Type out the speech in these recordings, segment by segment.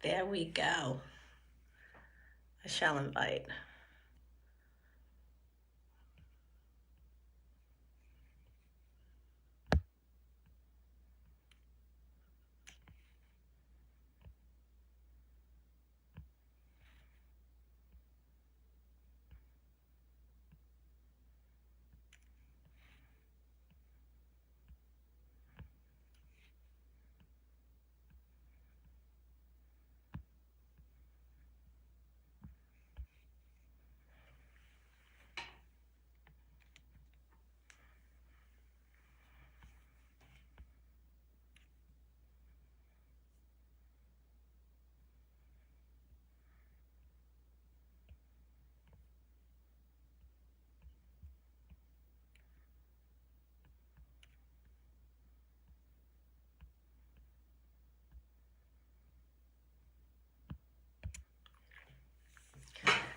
There we go. I shall invite.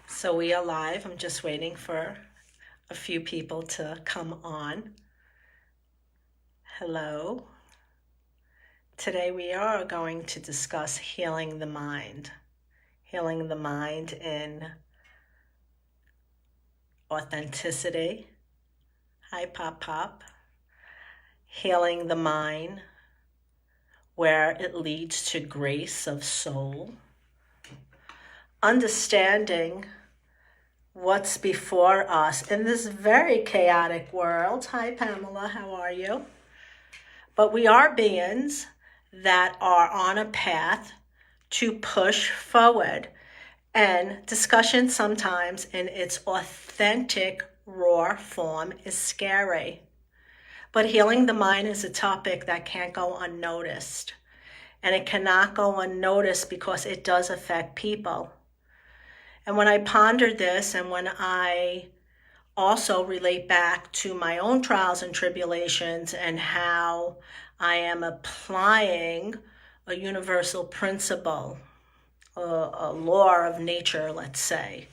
So we are live. I'm just waiting for a few people to come on. Hello. Today we are going to discuss healing the mind. Healing the mind in authenticity. Hi, Pop Pop. Healing the mind where it leads to grace of soul. Understanding what's before us in this very chaotic world. Hi, Pamela, how are you? But we are beings that are on a path to push forward. And discussion sometimes in its authentic, raw form is scary. But healing the mind is a topic that can't go unnoticed. And it cannot go unnoticed because it does affect people. And when I pondered this, and when I also relate back to my own trials and tribulations and how I am applying a universal principle, a law of nature, let's say,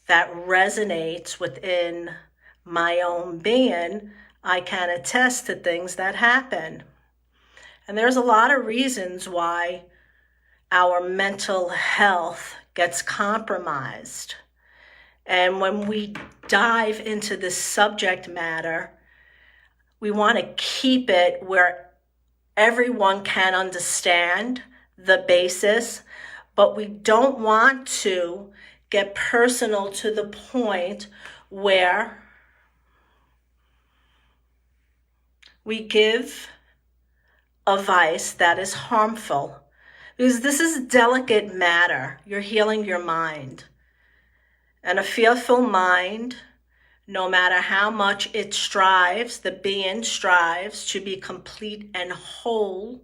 that resonates within my own being, I can attest to things that happen. And there's a lot of reasons why our mental health gets compromised. And when we dive into this subject matter, we want to keep it where everyone can understand the basis, but we don't want to get personal to the point where we give advice that is harmful. Because this is delicate matter. You're healing your mind. And a fearful mind, no matter how much it strives, the being strives to be complete and whole,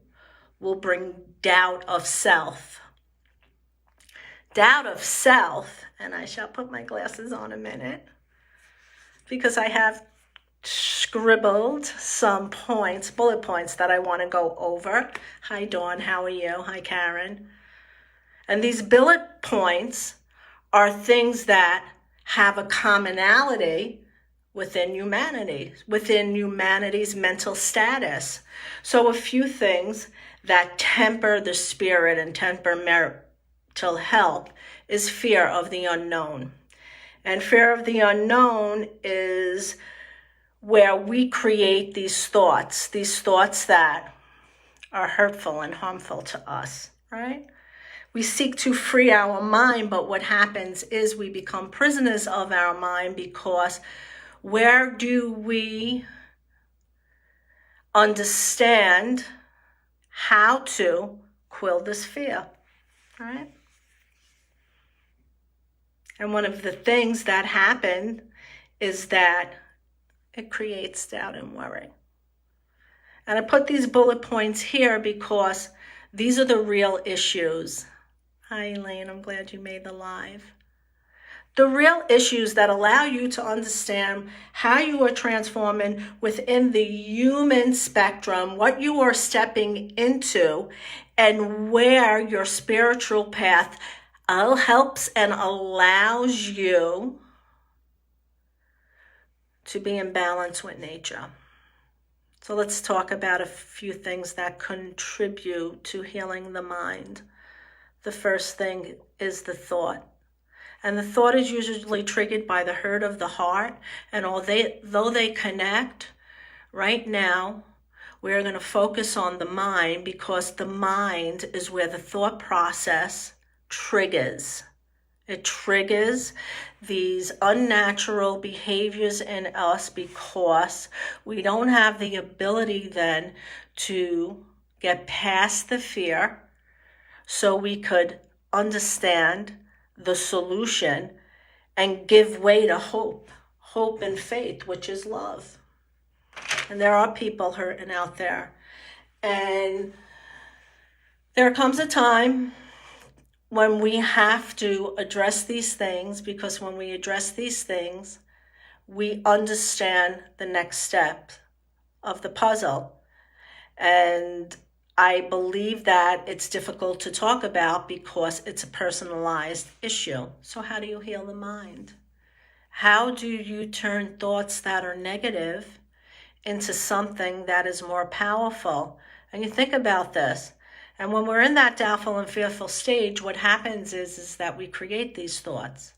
will bring doubt of self. Doubt of self, and I shall put my glasses on a minute, because I have scribbled some points, bullet points that I want to go over. Hi, Dawn, how are you? Hi, Karen. And these bullet points are things that have a commonality within humanity, within humanity's mental status. So a few things that temper the spirit and temper mental health is fear of the unknown. And fear of the unknown is where we create these thoughts that are hurtful and harmful to us, right? We seek to free our mind, but what happens is we become prisoners of our mind, because where do we understand how to quell this fear, right? And one of the things that happen is that it creates doubt and worry. And I put these bullet points here because these are the real issues. Hi, Elaine, I'm glad you made the live. The real issues that allow you to understand how you are transforming within the human spectrum, what you are stepping into, and where your spiritual path helps and allows you to be in balance with nature. So let's talk about a few things that contribute to healing the mind. the first thing is the thought. And the thought is usually triggered by the hurt of the heart. And though they connect, right now, we're going to focus on the mind, because the mind is where the thought process triggers. It triggers these unnatural behaviors in us because we don't have the ability then to get past the fear so we could understand the solution and give way to hope and faith, which is love. And there are people hurting out there. And there comes a time when we have to address these things, because when we address these things, we understand the next step of the puzzle. And I believe that it's difficult to talk about because it's a personalized issue. So how do you heal the mind? How do you turn thoughts that are negative into something that is more powerful? And you think about this. And when we're in that doubtful and fearful stage, what happens is that we create these thoughts.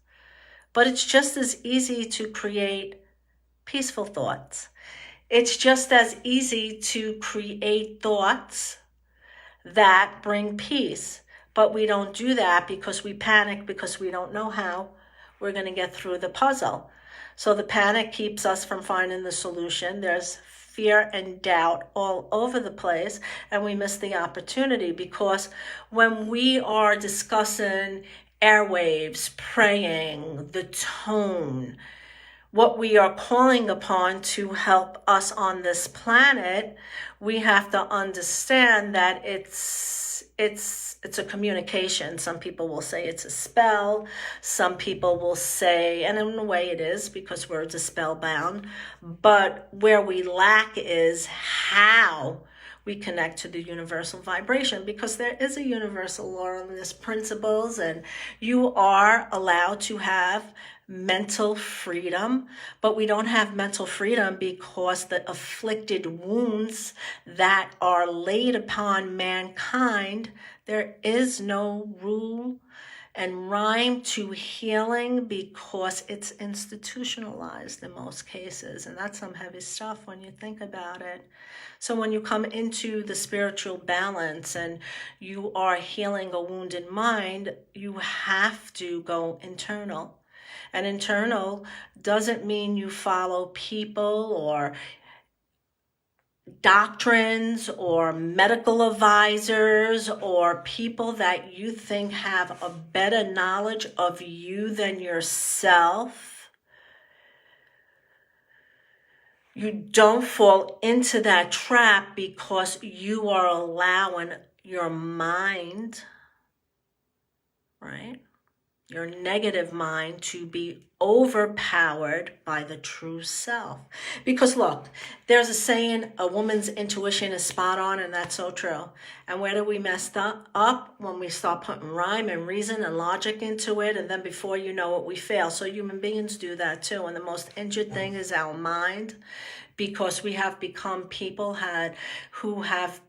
But it's just as easy to create peaceful thoughts. It's just as easy to create thoughts that bring peace. But we don't do that because we panic, because we don't know how we're going to get through the puzzle. So the panic keeps us from finding the solution. There's fear and doubt all over the place, and we miss the opportunity, because when we are discussing airwaves, praying, the tone, what we are calling upon to help us on this planet, we have to understand that it's a communication. Some people will say it's a spell. Some people will say, and in a way it is, because words are spellbound, but where we lack is how we connect to the universal vibration, because there is a universal law on this principles, and you are allowed to have mental freedom, but we don't have mental freedom because the afflicted wounds that are laid upon mankind, there is no rule and rhyme to healing because it's institutionalized in most cases. And that's some heavy stuff when you think about it. So when you come into the spiritual balance and you are healing a wounded mind, you have to go internal. And internal doesn't mean you follow people or doctrines or medical advisors or people that you think have a better knowledge of you than yourself. You don't fall into that trap because you are allowing your mind, right? Your negative mind to be overpowered by the true self. Because look, there's a saying, a woman's intuition is spot on, and that's so true. And where do we mess up? When we start putting rhyme and reason and logic into it, and then before you know it, we fail. So human beings do that too. And the most injured thing is our mind, because we have become people who have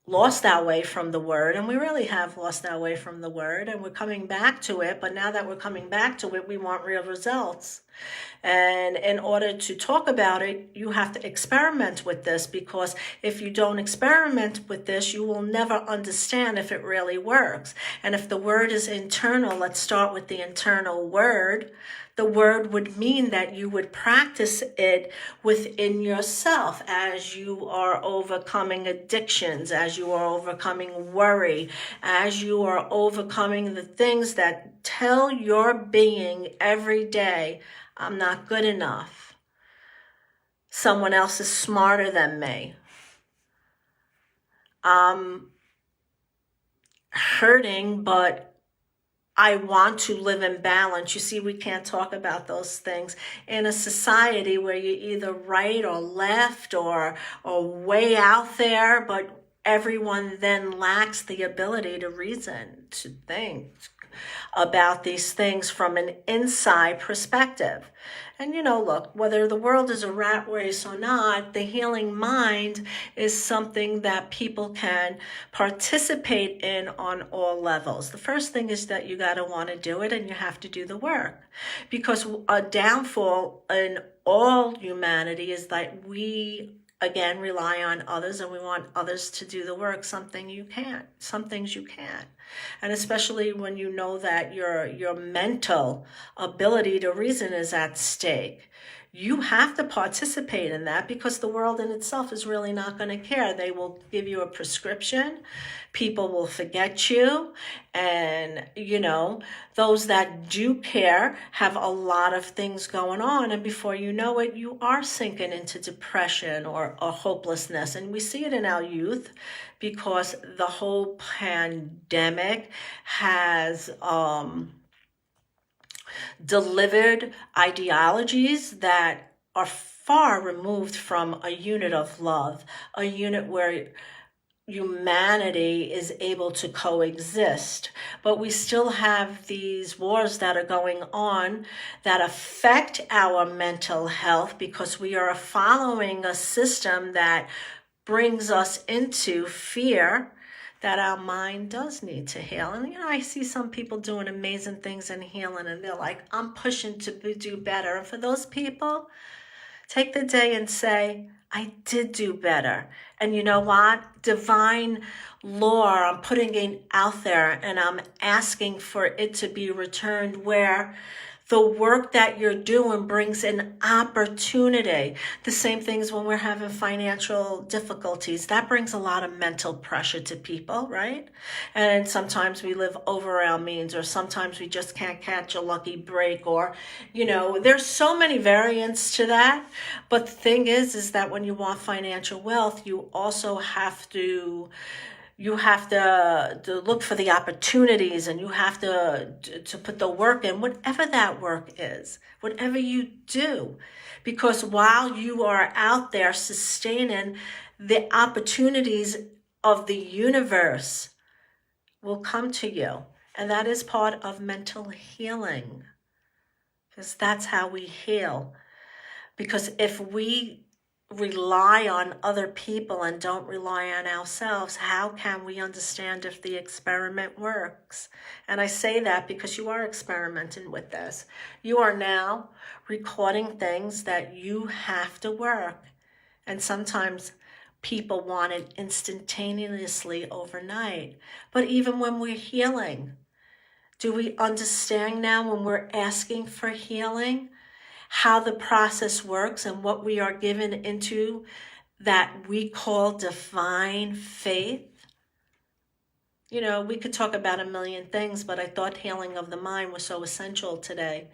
lost our way from the word, and we really have lost our way from the word, and we're coming back to it. But now that we're coming back to it, we want real results. And in order to talk about it, you have to experiment with this, because if you don't experiment with this, you will never understand if it really works. And if the word is internal, let's start with the internal word. The word would mean that you would practice it within yourself as you are overcoming addictions, as you are overcoming worry, as you are overcoming the things that tell your being every day, I'm not good enough. Someone else is smarter than me. I'm hurting, but I want to live in balance. You see, we can't talk about those things in a society where you're either right or left or way out there, but everyone then lacks the ability to reason, to think, about these things from an inside perspective. And look, whether the world is a rat race or not, the healing mind is something that people can participate in on all levels. The first thing is that you got to want to do it, and you have to do the work. Because a downfall in all humanity is that we, again, rely on others, and we want others to do the work. Some things you can't. And especially when you know that your mental ability to reason is at stake. You have to participate in that, because the world in itself is really not going to care. They will give you a prescription. People will forget you. And, those that do care have a lot of things going on. And before you know it, you are sinking into depression or hopelessness. And we see it in our youth, because the whole pandemic has delivered ideologies that are far removed from a unit of love, a unit where humanity is able to coexist. But we still have these wars that are going on that affect our mental health, because we are following a system that brings us into fear that our mind does need to heal. And I see some people doing amazing things in healing, and they're like, I'm pushing to do better. And for those people, take the day and say, I did do better. And you know what? Divine law, I'm putting it out there, and I'm asking for it to be returned, where the work that you're doing brings an opportunity. The same things when we're having financial difficulties. That brings a lot of mental pressure to people, right? And sometimes we live over our means, or sometimes we just can't catch a lucky break, or, there's so many variants to that. But the thing is that when you want financial wealth, you also have to look for the opportunities, and you have to put the work in, whatever that work is, whatever you do. Because while you are out there sustaining, the opportunities of the universe will come to you. And that is part of mental healing, because that's how we heal. Because if we rely on other people and don't rely on ourselves, how can we understand if the experiment works? And I say that because you are experimenting with this. You are now recording things that you have to work. And sometimes people want it instantaneously overnight. But even when we're healing, do we understand now, when we're asking for healing, how the process works and what we are given into that we call divine faith? We could talk about a million things, but I thought healing of the mind was so essential today,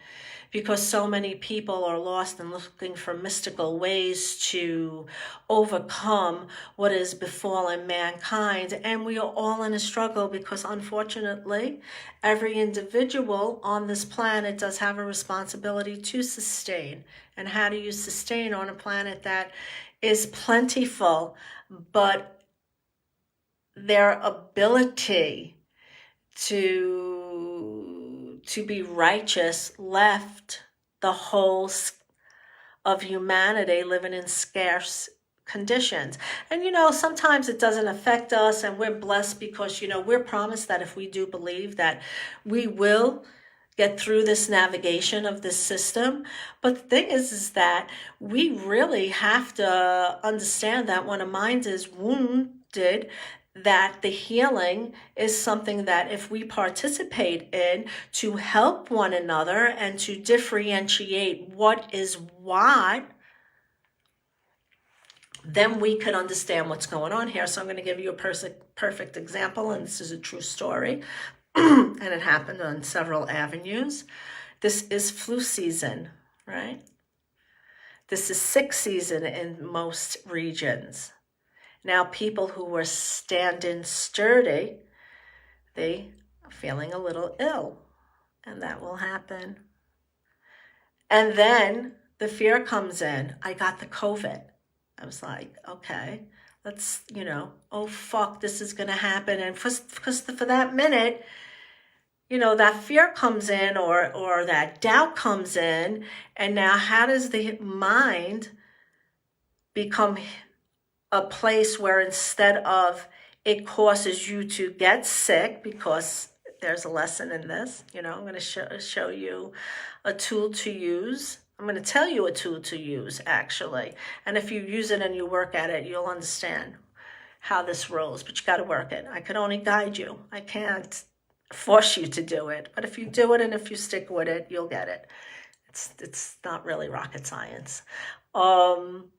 because so many people are lost and looking for mystical ways to overcome what is befallen mankind. And we are all in a struggle, because unfortunately, every individual on this planet does have a responsibility to sustain. And how do you sustain on a planet that is plentiful, but their ability to be righteous left the whole of humanity living in scarce conditions? And sometimes it doesn't affect us, and we're blessed because we're promised that if we do believe that we will get through this navigation of this system. But the thing is that we really have to understand that when a mind is wounded, that the healing is something that if we participate in to help one another and to differentiate what is what, then we could understand what's going on here. So I'm going to give you a perfect example, and this is a true story, and it happened on several avenues. This is flu season, right? This is sick season in most regions. Now, people who were standing sturdy, they are feeling a little ill, and that will happen. And then the fear comes in. I got the COVID. I was like, okay, let's, oh, fuck, this is going to happen. And for that minute, that fear comes in, or that doubt comes in. And now how does the mind become a place where instead of it causes you to get sick, because there's a lesson in this, I'm going to show you a tool to use. I'm going to tell you a tool to use, actually. And if you use it and you work at it, you'll understand how this rolls. But you got to work it. I can only guide you. I can't force you to do it. But if you do it and if you stick with it, you'll get it. It's not really rocket science. I'm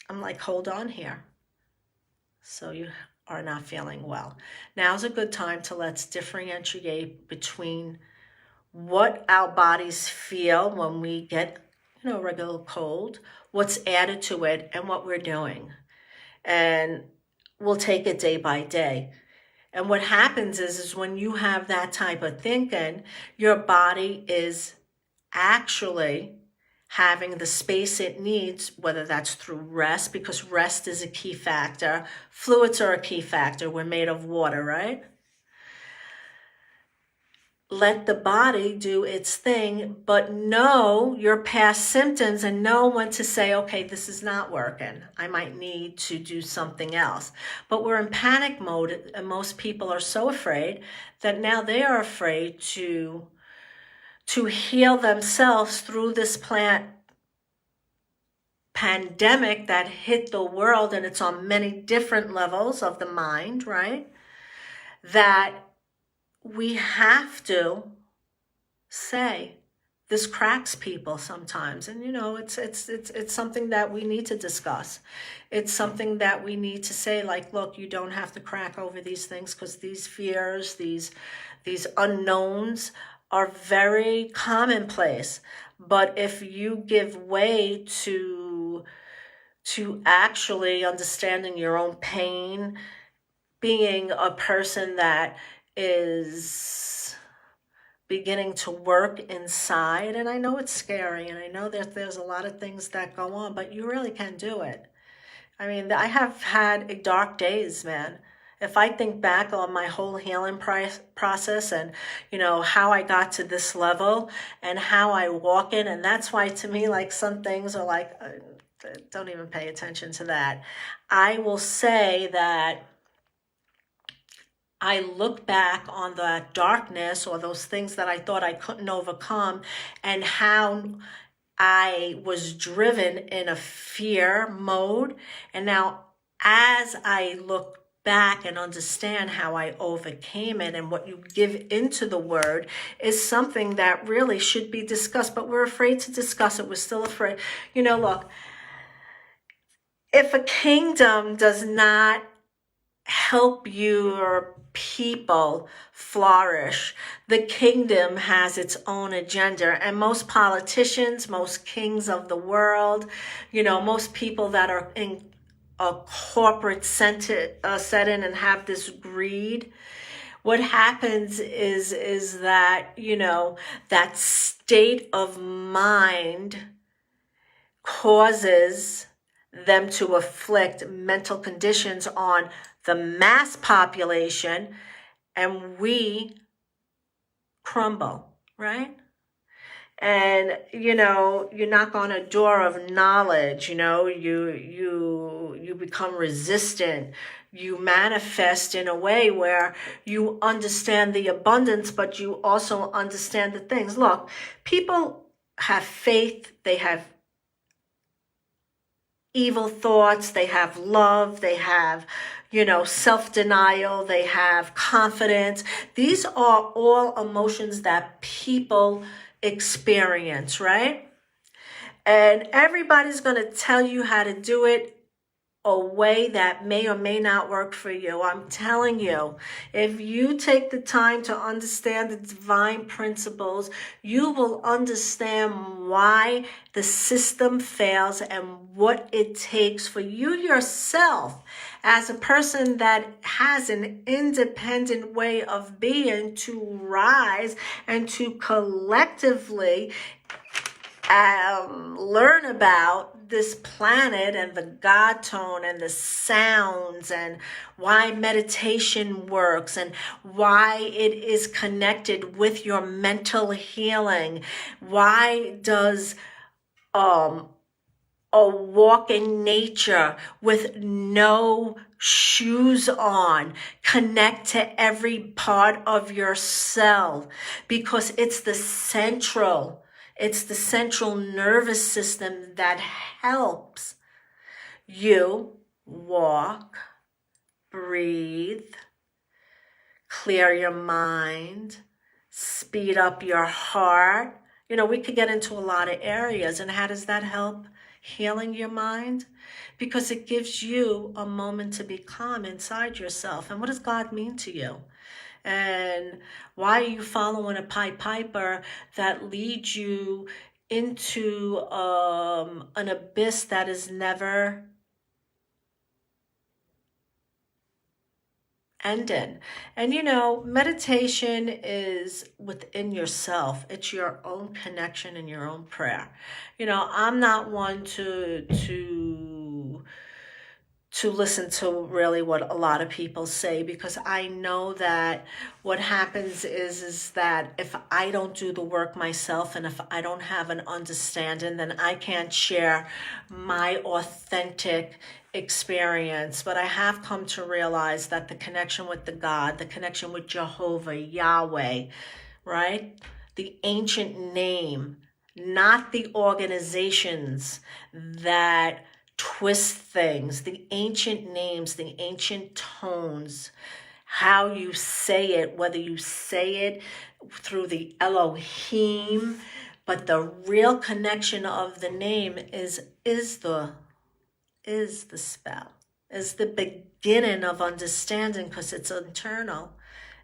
like, hold on here. So you are not feeling well. Now's a good time to let's differentiate between what our bodies feel when we get, a regular cold, what's added to it, and what we're doing. And we'll take it day by day. And what happens is when you have that type of thinking, your body is actually having the space it needs, whether that's through rest, because rest is a key factor. Fluids are a key factor. We're made of water, right? Let the body do its thing, but know your past symptoms and know when to say, okay, this is not working. I might need to do something else. But we're in panic mode, and most people are so afraid that now they are afraid to heal themselves through this pandemic that hit the world, and it's on many different levels of the mind, right? That we have to say this cracks people sometimes, and it's something that we need to discuss. It's something that we need to say, like, look, you don't have to crack over these things, because these fears, these unknowns are very commonplace. But if you give way to actually understanding your own pain, being a person that is beginning to work inside, and I know it's scary, and I know that there's a lot of things that go on, but you really can do it. I mean, I have had dark days, man. If I think back on my whole healing process and, how I got to this level and how I walk in, and that's why to me, like, some things are like, don't even pay attention to that. I will say that I look back on the darkness or those things that I thought I couldn't overcome, and how I was driven in a fear mode. And now as I look back and understand how I overcame it, and what you give into the word is something that really should be discussed, but we're afraid to discuss it. We're still afraid. Look, if a kingdom does not help your people flourish, the kingdom has its own agenda. And most politicians, most kings of the world, most people that are in a corporate setting and have this greed, what happens is that, that state of mind causes them to afflict mental conditions on the mass population, and we crumble, right? And you knock on a door of knowledge, you become resistant. You manifest in a way where you understand the abundance, but you also understand the things. Look, people have faith, they have evil thoughts, they have love, they have, self-denial, they have confidence. These are all emotions that people experience, right? And everybody's going to tell you how to do it a way that may or may not work for you. I'm telling you, if you take the time to understand the divine principles, you will understand why the system fails and what it takes for you yourself as a person that has an independent way of being to rise and to collectively learn about this planet and the God tone and the sounds and why meditation works and why it is connected with your mental healing. Why does a walk in nature with no shoes on connect to every part of your cell? Because it's the central nervous system that helps you walk, breathe, clear your mind, speed up your heart. You know, we could get into a lot of areas. And how does that help healing your mind? Because it gives you a moment to be calm inside yourself. And what does God mean to you? And why are you following a Pied Piper that leads you into an abyss that is never ending? And you know, meditation is within yourself. It's your own connection and your own prayer. You know, I'm not one to listen to really what a lot of people say, because I know that what happens is that if I don't do the work myself and if I don't have an understanding, then I can't share my authentic experience. But I have come to realize that the connection with the God, the connection with Jehovah, Yahweh, right? The ancient name, not the organizations that twist things, the ancient names, the ancient tones, how you say it, whether you say it through the Elohim, but the real connection of the name is the spell, is the beginning of understanding, because it's internal.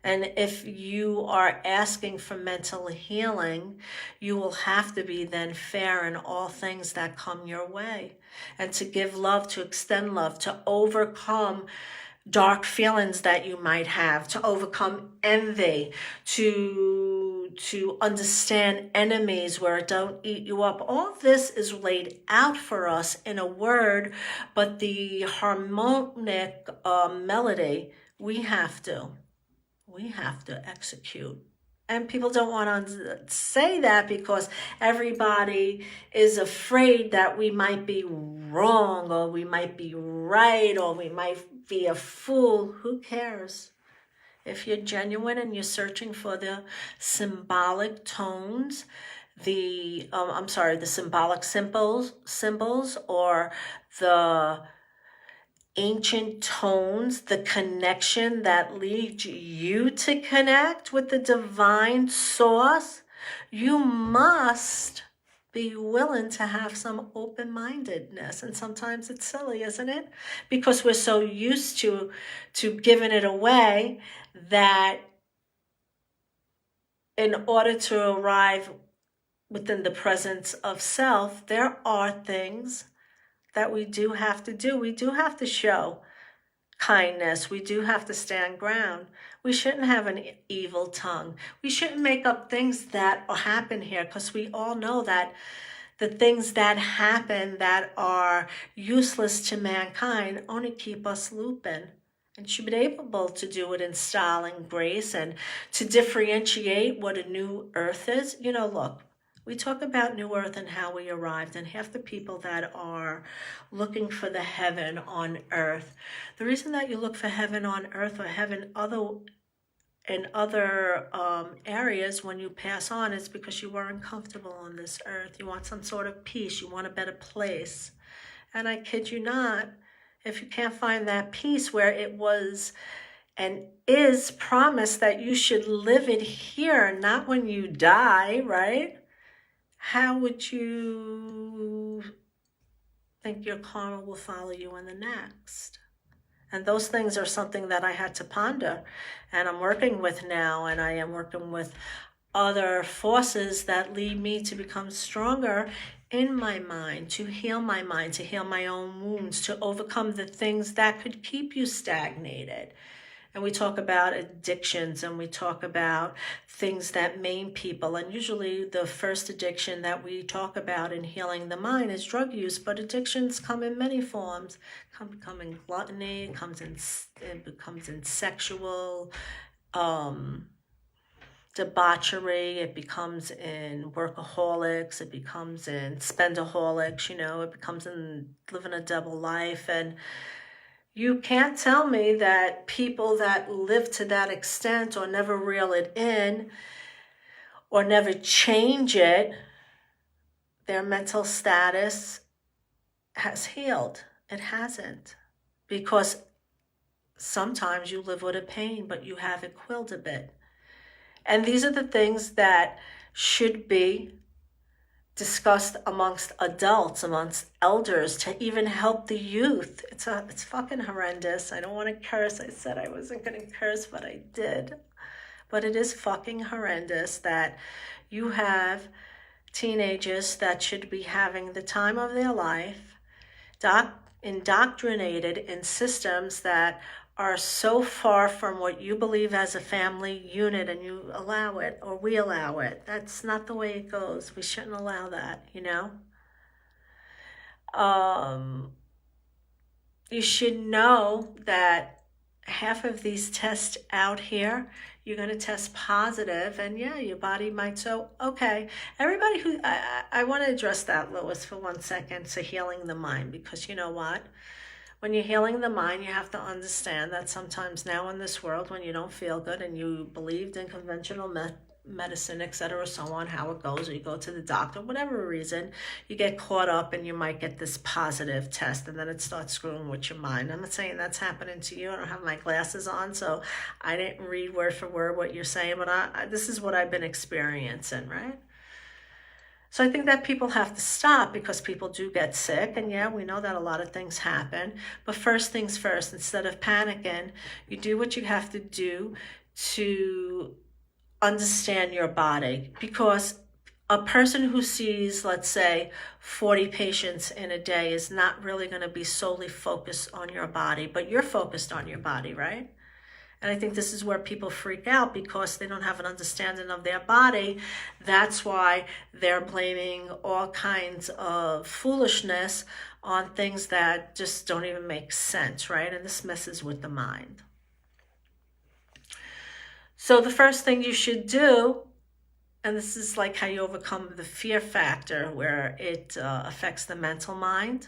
And if you are asking for mental healing, you will have to be then fair in all things that come your way. And to give love, to extend love, to overcome dark feelings that you might have, to overcome envy, to understand enemies where it don't eat you up. All this is laid out for us in a word, but the harmonic melody, we have to execute. And people don't want to say that because everybody is afraid that we might be wrong, or we might be right, or we might be a fool. Who cares? If you're genuine and you're searching for the symbolic tones, the symbolic symbols, or the ancient tones, the connection that leads you to connect with the divine source, you must be willing to have some open-mindedness. And sometimes it's silly, isn't it? Because we're so used to giving it away that in order to arrive within the presence of self, there are things that we do have to do. We do have to show kindness. We do have to stand ground. We shouldn't have an evil tongue. We shouldn't make up things that happen here, because we all know that the things that happen that are useless to mankind only keep us looping. And should be able to do it in style and grace, and to differentiate what a new earth is. You know, look, we talk about New Earth and how we arrived, and half the people that are looking for the heaven on earth, the reason that you look for heaven on earth or heaven in other areas when you pass on is because you weren't comfortable on this earth. You want some sort of peace. You want a better place. And I kid you not, if you can't find that peace where it was and is promised that you should live it here, not when you die, right? How would you think your karma will follow you in the next? And those things are something that I had to ponder, and I'm working with now, and I am working with other forces that lead me to become stronger in my mind, to heal my mind, to heal my own wounds, to overcome the things that could keep you stagnated. And we talk about addictions, and we talk about things that maim people. And usually the first addiction that we talk about in healing the mind is drug use, but addictions come in many forms. Come in gluttony, it becomes in sexual debauchery, it becomes in workaholics, it becomes in spendaholics, it becomes in living a double life. And you can't tell me that people that live to that extent or never reel it in or never change it, their mental status has healed. It hasn't. Because sometimes you live with a pain, but you have it quilled a bit. And these are the things that should be discussed amongst adults, amongst elders, to even help the youth. It's fucking horrendous. I don't want to curse. I said I wasn't going to curse, but I did. But it is fucking horrendous that you have teenagers that should be having the time of their life, indoctrinated in systems that are so far from what you believe as a family unit, and you allow it, or we allow it. That's not the way it goes. We shouldn't allow that, You should know that half of these tests out here, you're going to test positive, and yeah, your body might. So, okay, everybody who, I want to address that, Lois, for 1 second, to healing the mind, because you know what? When you're healing the mind, you have to understand that sometimes now in this world, when you don't feel good and you believed in conventional medicine, etc., so on, how it goes, or you go to the doctor, whatever reason, you get caught up and you might get this positive test, and then it starts screwing with your mind. I'm not saying that's happening to you. I don't have my glasses on, so I didn't read word for word what you're saying, but this is what I've been experiencing, right? So I think that people have to stop, because people do get sick. And yeah, we know that a lot of things happen. But first things first, instead of panicking, you do what you have to do to understand your body. Because a person who sees, let's say, 40 patients in a day is not really going to be solely focused on your body, but you're focused on your body, right? And I think this is where people freak out, because they don't have an understanding of their body. That's why they're blaming all kinds of foolishness on things that just don't even make sense, right? And this messes with the mind. So the first thing you should do, and this is like how you overcome the fear factor where it affects the mental mind,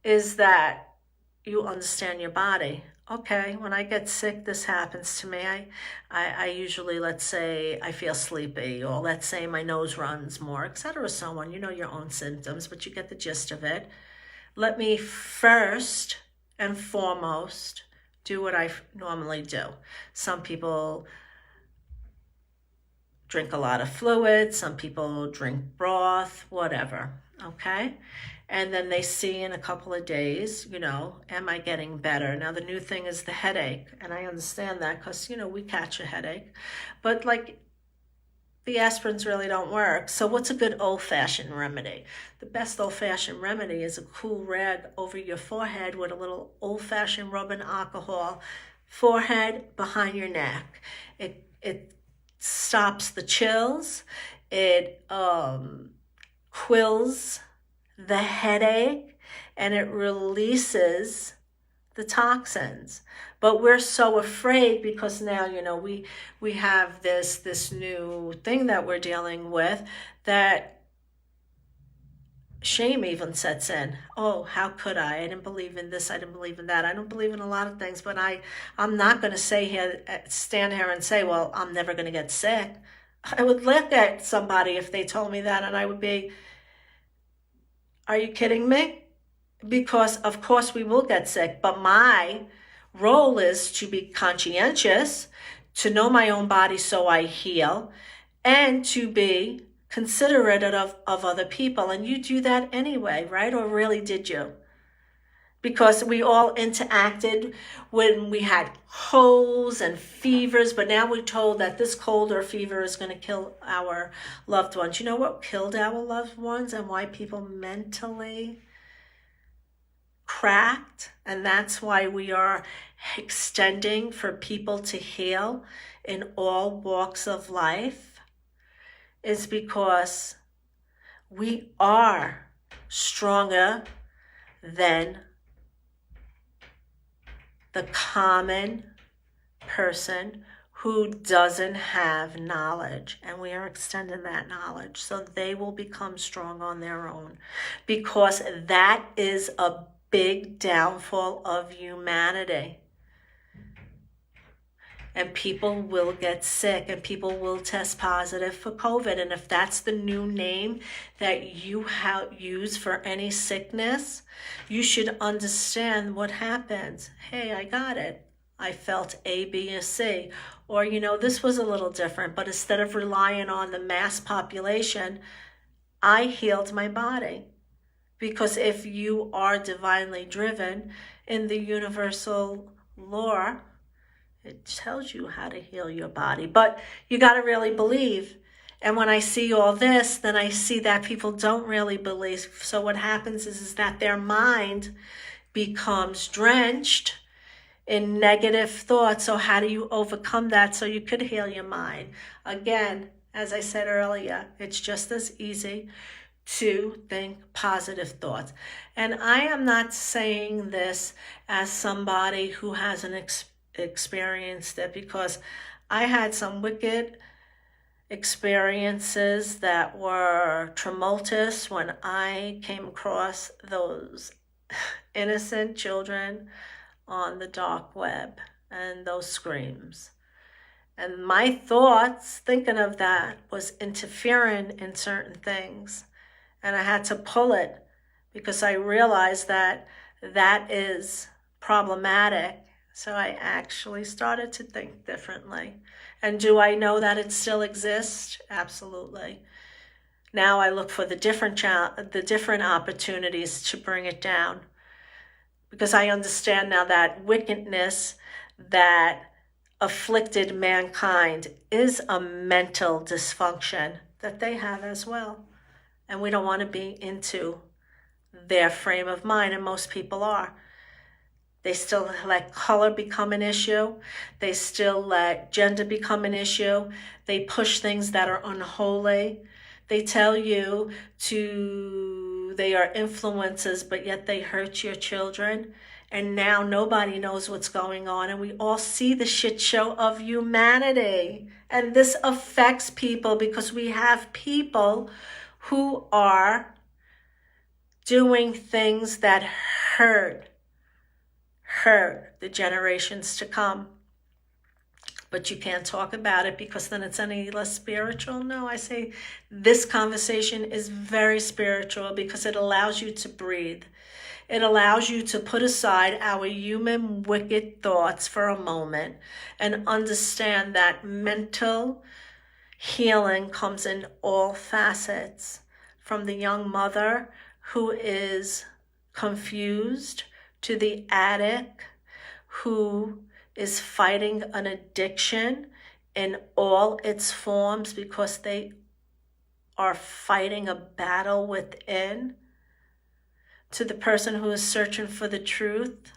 is that you understand your body. Okay, when I get sick, this happens to me. I usually, let's say, I feel sleepy, or let's say my nose runs more, etc., so on. You know your own symptoms, but you get the gist of it. Let me first and foremost do what I normally do. Some people drink a lot of fluid, some people drink broth, whatever, okay? And then they see in a couple of days, am I getting better? Now, the new thing is the headache. And I understand that because, we catch a headache. But like the aspirins really don't work. So what's a good old-fashioned remedy? The best old-fashioned remedy is a cool rag over your forehead with a little old-fashioned rubbing alcohol, forehead, behind your neck. It stops the chills. It quills the headache, and it releases the toxins. But we're so afraid because now, we have this new thing that we're dealing with, that shame even sets in. Oh, how could I? I didn't believe in this. I didn't believe in that. I don't believe in a lot of things, but I'm not going to stand here and say, well, I'm never going to get sick. I would look at somebody if they told me that, and I would be, are you kidding me? Because of course we will get sick, but my role is to be conscientious, to know my own body so I heal, and to be considerate of other people. And you do that anyway, right? Or really did you? Because we all interacted when we had colds and fevers, but now we're told that this cold or fever is going to kill our loved ones. You know what killed our loved ones and why people mentally cracked, and that's why we are extending for people to heal in all walks of life, is because we are stronger than the common person who doesn't have knowledge, and we are extending that knowledge so they will become strong on their own, because that is a big downfall of humanity. And people will get sick, and people will test positive for COVID. And if that's the new name that you use for any sickness, you should understand what happens. Hey, I got it. I felt A, B, or C. Or, this was a little different, but instead of relying on the mass population, I healed my body. Because if you are divinely driven in the universal law, it tells you how to heal your body. But you got to really believe. And when I see all this, then I see that people don't really believe. So what happens is that their mind becomes drenched in negative thoughts. So how do you overcome that so you could heal your mind? Again, as I said earlier, it's just as easy to think positive thoughts. And I am not saying this as somebody who hasn't experienced it, because I had some wicked experiences that were tumultuous when I came across those innocent children on the dark web and those screams. And my thoughts thinking of that was interfering in certain things. And I had to pull it because I realized that that is problematic. So I actually started to think differently. And do I know that it still exists? Absolutely. Now I look for the different opportunities to bring it down, because I understand now that wickedness that afflicted mankind is a mental dysfunction that they have as well. And we don't want to be into their frame of mind, and most people are. They still let color become an issue. They still let gender become an issue. They push things that are unholy. They tell you they are influences, but yet they hurt your children. And now nobody knows what's going on. And we all see the shit show of humanity. And this affects people because we have people who are doing things that hurt the generations to come. But you can't talk about it because then it's any less spiritual. No, I say this conversation is very spiritual because it allows you to breathe. It allows you to put aside our human wicked thoughts for a moment and understand that mental healing comes in all facets, from the young mother who is confused to the addict who is fighting an addiction in all its forms because they are fighting a battle within, to the person who is searching for the truth,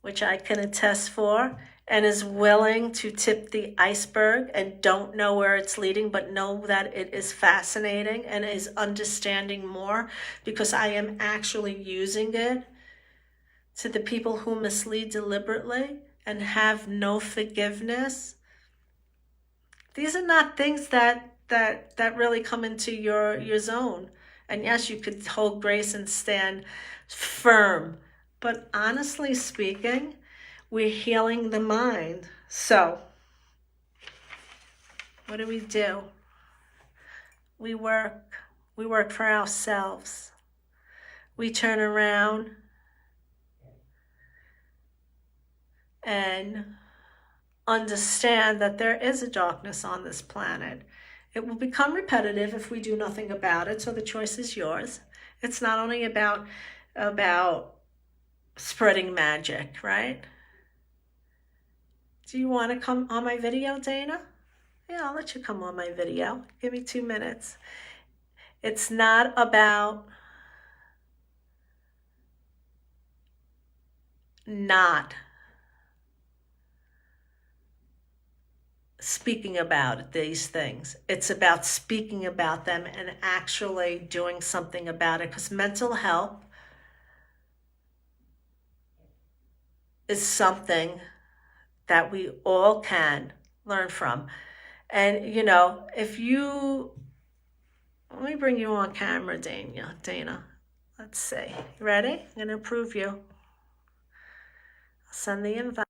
which I can attest for, and is willing to tip the iceberg and don't know where it's leading, but know that it is fascinating and is understanding more because I am actually using it, to the people who mislead deliberately and have no forgiveness. These are not things that really come into your zone. And yes, you could hold grace and stand firm. But honestly speaking, we're healing the mind. So, what do? We work for ourselves. We turn around and understand that there is a darkness on this planet. It will become repetitive if we do nothing about it, so the choice is yours. It's not only about spreading magic, right? Do you want to come on my video, Dana? Yeah, I'll let you come on my video. Give me 2 minutes. It's not about not speaking about these things. It's about speaking about them and actually doing something about it, because mental health is something that we all can learn from. And, you know, if you, let me bring you on camera, Dana. Let's see. You ready? I'm going to approve you. I'll send the invite.